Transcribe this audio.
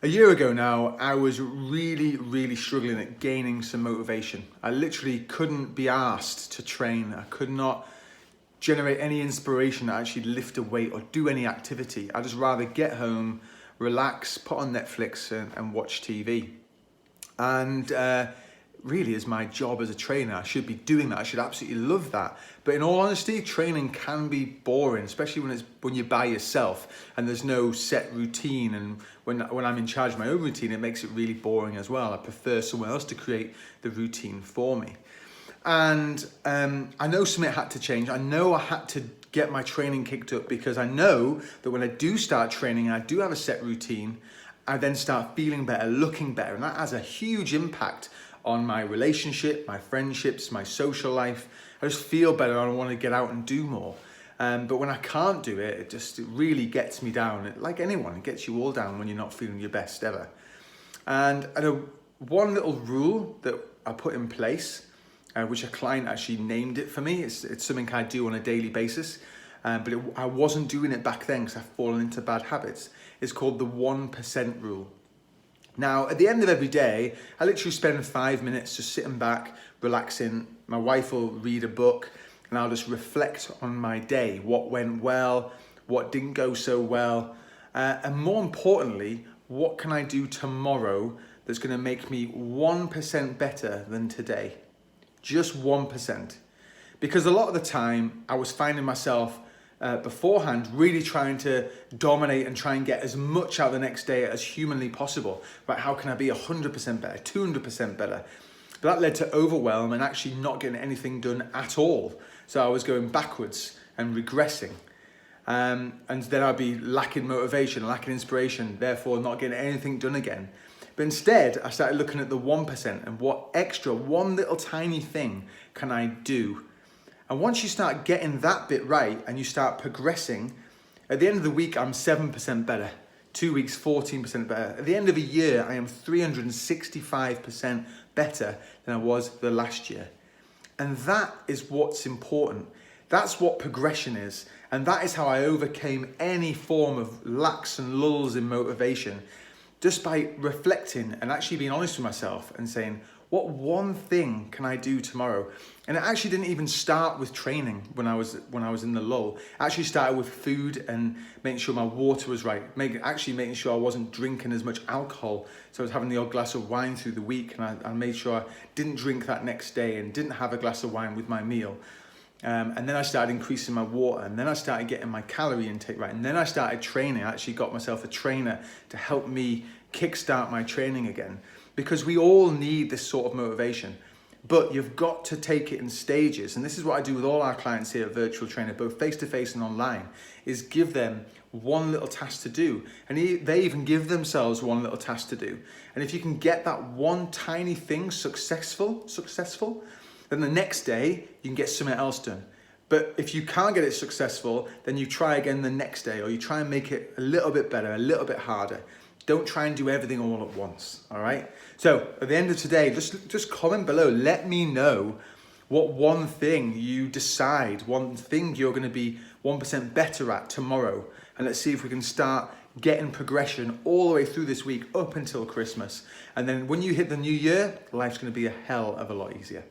A year ago now, I was really struggling at gaining some motivation. I literally couldn't be asked to train. I could not generate any inspiration to actually lift a weight or do any activity. I'd just rather get home, relax, put on Netflix and watch TV. And really, as my job as a trainer, I should be doing that. I should absolutely love that. But in all honesty, training can be boring, especially when you're by yourself and there's no set routine. And when I'm in charge of my own routine, it makes it really boring as well. I prefer someone else to create the routine for me. And I know something had to change. I know I had to get my training kicked up, because I know that when I do start training and I do have a set routine, I then start feeling better, looking better. And that has a huge impact on my relationship, my friendships, my social life. I just feel better and I want to get out and do more. But when I can't do it, it really gets me down. Like anyone, it gets you all down when you're not feeling your best ever. And I know one little rule that I put in place, which a client actually named it for me. It's something I do on a daily basis, but I wasn't doing it back then because I've fallen into bad habits. It's called the 1% rule. Now, at the end of every day, I literally spend 5 minutes just sitting back, relaxing. My wife will read a book and I'll just reflect on my day, what went well, what didn't go so well, and more importantly, what can I do tomorrow that's going to make me 1% better than today? Just 1%. Because a lot of the time I was finding myself beforehand really trying to dominate and try and get as much out the next day as humanly possible. Right? How can I be 100% better, 200% better? But that led to overwhelm and actually not getting anything done at all. So I was going backwards and regressing. And then I'd be lacking motivation, lacking inspiration, therefore not getting anything done again. But instead, I started looking at the 1% and what extra, one little tiny thing can I do? And once you start getting that bit right and you start progressing, at the end of the week, I'm 7% better. 2 weeks, 14% better. At the end of a year, I am 365% better than I was the last year. And that is what's important. That's what progression is. And that is how I overcame any form of lacks and lulls in motivation, just by reflecting and actually being honest with myself and saying, what one thing can I do tomorrow? And it actually didn't even start with training when I was in the lull. It actually started with food and making sure my water was right, making sure I wasn't drinking as much alcohol. So I was having the odd glass of wine through the week, and I made sure I didn't drink that next day and didn't have a glass of wine with my meal. And then I started increasing my water, and then I started getting my calorie intake right, and then I started training. I actually got myself a trainer to help me kickstart my training again, because we all need this sort of motivation, but you've got to take it in stages. And this is what I do with all our clients here at Virtual Trainer, both face-to-face and online, is give them one little task to do. And they even give themselves one little task to do. And if you can get that one tiny thing successful, then the next day you can get something else done. But if you can't get it successful, then you try again the next day, or you try and make it a little bit better, a little bit harder. Don't try and do everything all at once, all right? So at the end of today, just comment below. Let me know what one thing you decide, one thing you're going to be 1% better at tomorrow. And let's see if we can start getting progression all the way through this week up until Christmas. And then when you hit the new year, life's going to be a hell of a lot easier.